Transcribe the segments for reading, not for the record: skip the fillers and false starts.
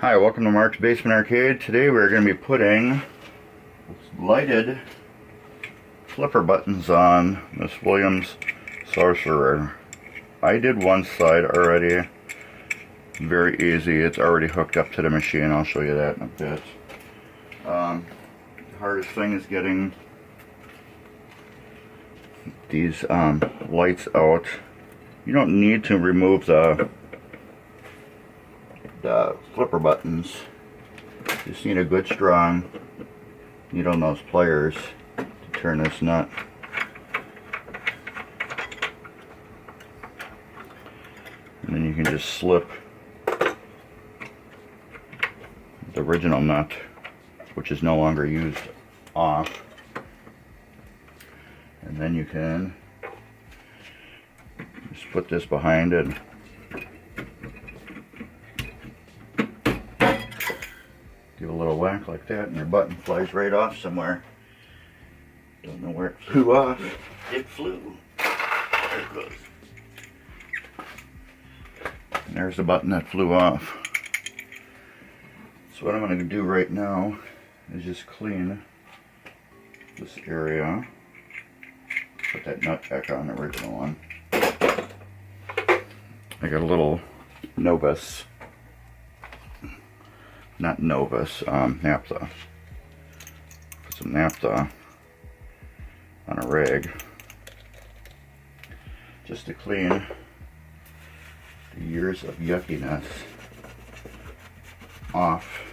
Hi, welcome to Mark's Basement Arcade. Today we're going to be putting lighted flipper buttons on Miss Williams' Sorcerer. I did one side already. Very easy. It's already hooked up to the machine. I'll show you that in a bit. The hardest thing is getting these lights out. You don't need to remove the flipper buttons. You just need a good strong needle nose pliers to turn this nut. And then you can just slip the original nut, which is no longer used, off. And then you can just put this behind it. Give a little whack like that and your button flies right off somewhere. Don't know where it flew off. It flew. There it goes. And there's the button that flew off. So what I'm going to do right now is just clean this area. Put that nut back on, the original one. I got a little Novus. Not Novus, naphtha. Put some naphtha on a rig just to clean the years of yuckiness off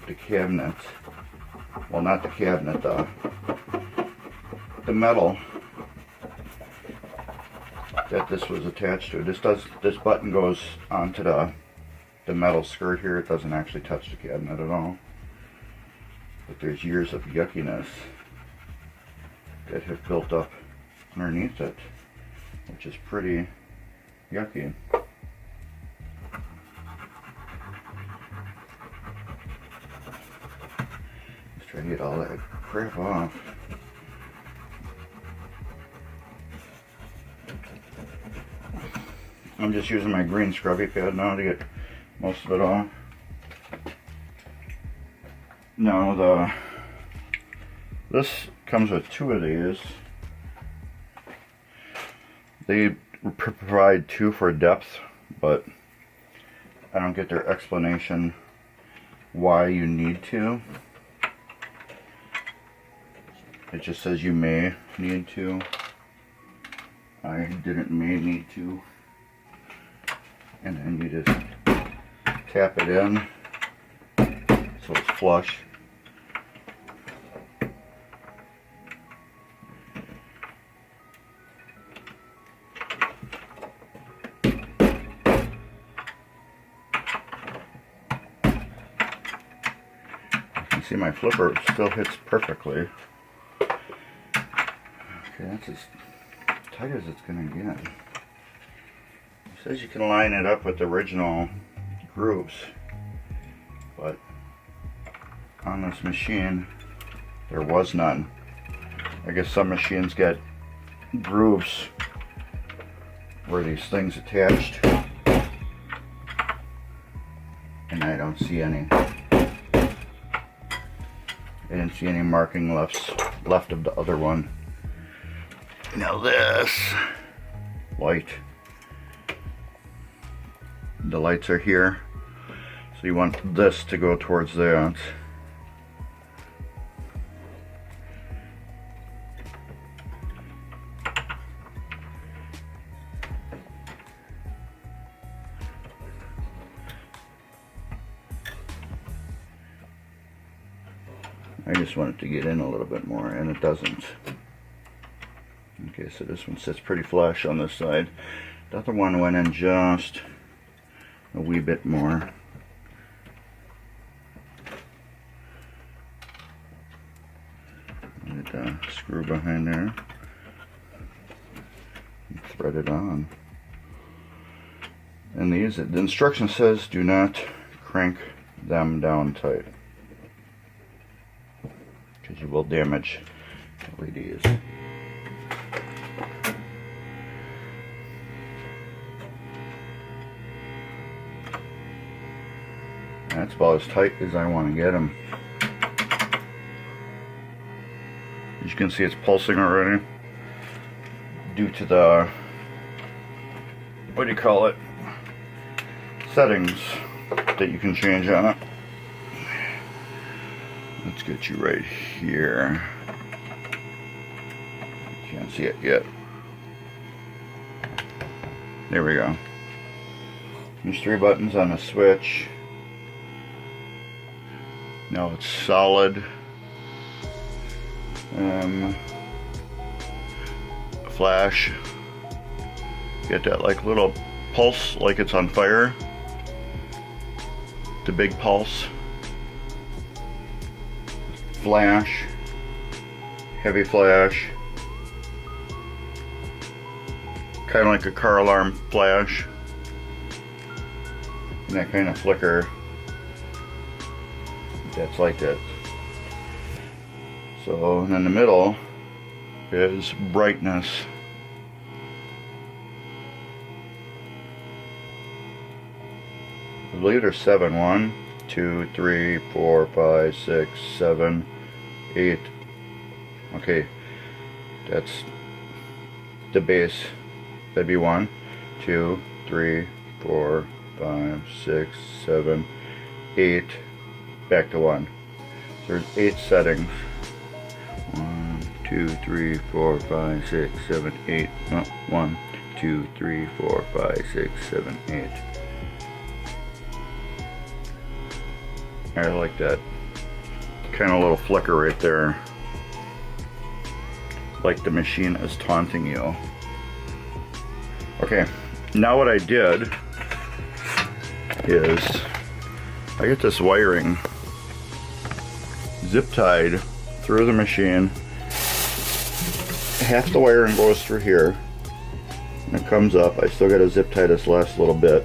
the cabinet. Well, not the cabinet, the metal that this was attached to. This button goes onto the metal skirt here. It doesn't actually touch the cabinet at all. But there's years of yuckiness that have built up underneath it, which is pretty yucky. Just try to get all that crap off. I'm just using my green scrubby pad now to get most of it off. Now this comes with two of these. They provide two for depth, but I don't get their explanation why you need to. It just says you may need to. I didn't may need to. And then you just tap it in so it's flush. You can see my flipper still hits perfectly. Okay, that's as tight as it's going to get. It says you can line it up with the original grooves, but on this machine there was none. I guess some machines get grooves where these things attached, and I don't see any. I didn't see any marking left of the other one. Now this light, the lights are here, so you want this to go towards that. I just want it to get in a little bit more, and it doesn't. Okay, so this one sits pretty flush on this side. The other one went in just a wee bit more. Get a screw behind there. And thread it on. And these, the instruction says do not crank them down tight, because you will damage LEDs. That's about as tight as I want to get them. As you can see, it's pulsing already due to the, what do you call it, settings that you can change on it. Let's get you right here. Can't see it yet. There we go. There's 3 buttons on the switch. Now it's solid. Flash. Get that like little pulse like it's on fire. The big pulse. Flash. Heavy flash. Kind of like a car alarm flash. And that kind of flicker. That's like that. So, and in the middle is brightness. I believe there's 7. 1, 2, 3, 4, 5, 6, 7, 8. Okay, that's the base. That'd be 1, 2, 3, 4, 5, 6, 7, 8. Back to 1. So there's 8 settings. 1, 2, 3, 4, 5, 6, 7, 8. 1, 2, 3, 4, 5, 6, 7, 8. I like that kind of little flicker right there. Like the machine is taunting you. Okay, now what I did is I get this wiring zip tied through the machine. Half the wiring goes through here and it comes up. I still got to zip tie this last little bit,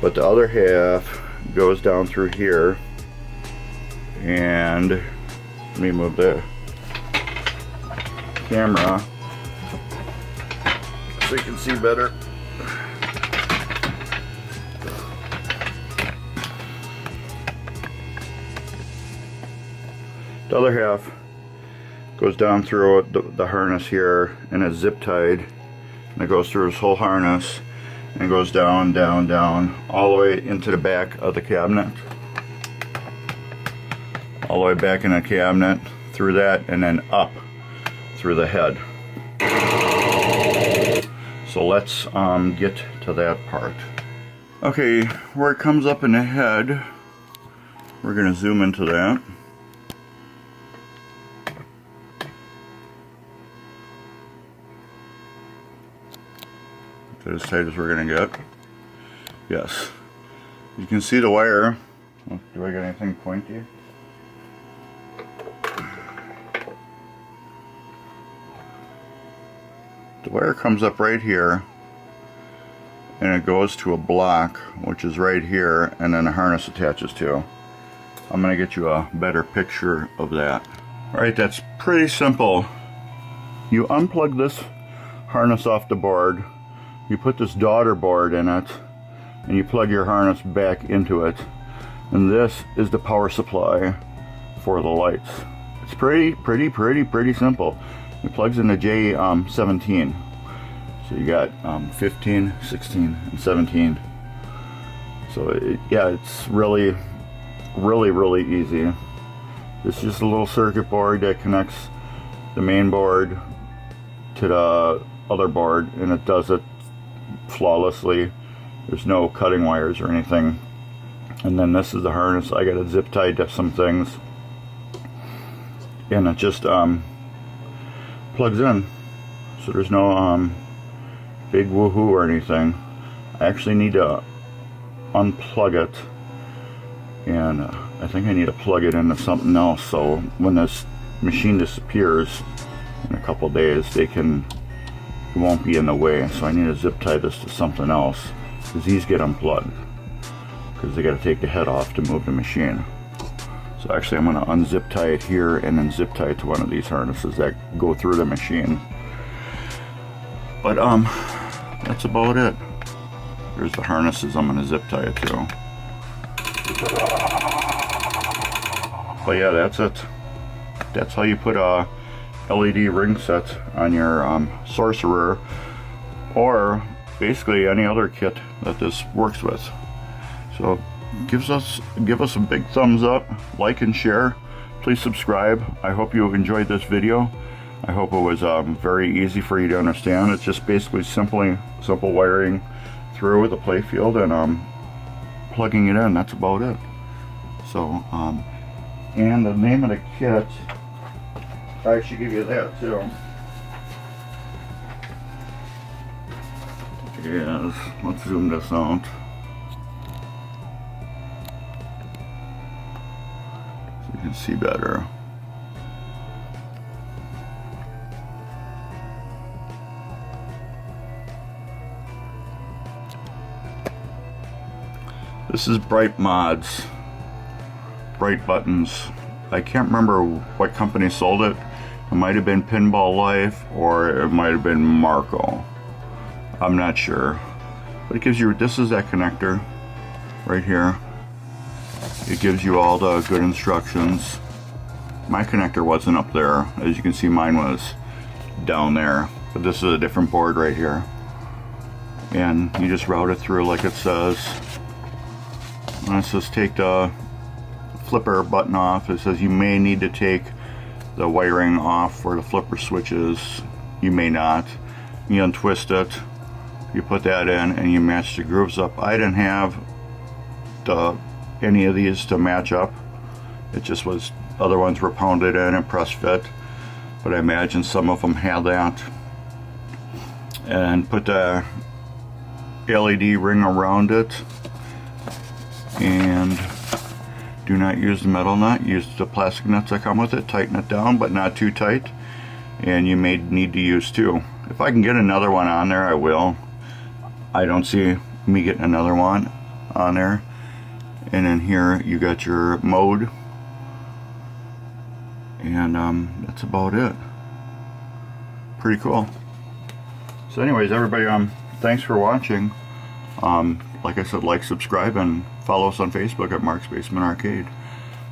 but the other half goes down through here. And let me move the camera so you can see better. The other half goes down through the harness here and it's zip tied, and it goes through this whole harness and goes down, down, down, all the way into the back of the cabinet. All the way back in the cabinet, through that, and then up through the head. So let's get to that part. Okay, where it comes up in the head, we're going to zoom into that. As tight as we're going to get. Yes. You can see the wire. Do I got anything pointy? The wire comes up right here and it goes to a block which is right here, and then the harness attaches to. I'm going to get you a better picture of that. Alright, that's pretty simple. You unplug this harness off the board, you put this daughter board in it, and you plug your harness back into it, and this is the power supply for the lights. It's pretty simple. It plugs into J17. So you got 15, 16, and 17. So yeah, it's really easy. It's just a little circuit board that connects the main board to the other board, and it does it flawlessly. There's no cutting wires or anything. And then this is the harness. I got it zip tied to some things, and it just plugs in. So there's no big woohoo or anything. I actually need to unplug it, and I think I need to plug it into something else, so when this machine disappears in a couple days, it won't be in the way. So I need to zip tie this to something else, because these get unplugged because they got to take the head off to move the machine. So actually I'm going to unzip tie it here and then zip tie it to one of these harnesses that go through the machine. But that's about it. There's the harnesses I'm going to zip tie it to. But yeah, that's it. That's how you put a LED ring set on your Sorcerer, or basically any other kit that this works with. So give us a big thumbs up, like and share. Please subscribe. I hope you enjoyed this video. I hope it was very easy for you to understand. It's just basically simple wiring through the play field and plugging it in. That's about it. So and the name of the kit, I should give you that too. Yes, let's zoom this out. So you can see better. This is Bright Mods. Bright Buttons. I can't remember what company sold it. It might have been Pinball Life or it might have been Marco. I'm not sure. But it gives you, this is that connector right here. It gives you all the good instructions. My connector wasn't up there. As you can see, mine was down there. But this is a different board right here. And you just route it through like it says. And it says take the flipper button off. It says you may need to take the wiring off for the flipper switches. You may not. You untwist it, you put that in, and you match the grooves up. I didn't have any of these to match up. It just was, other ones were pounded in and press fit, but I imagine some of them had that. And put the LED ring around it, and do not use the metal nut, use the plastic nuts that come with it. Tighten it down, but not too tight, and you may need to use two. If I can get another one on there, I will. I don't see me getting another one on there. And then here you got your mode, and that's about it. Pretty cool. So anyways, everybody, thanks for watching. Like I said, like, subscribe, and follow us on Facebook at Mark's Basement Arcade.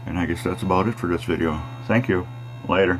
And I guess that's about it for this video. Thank you. Later.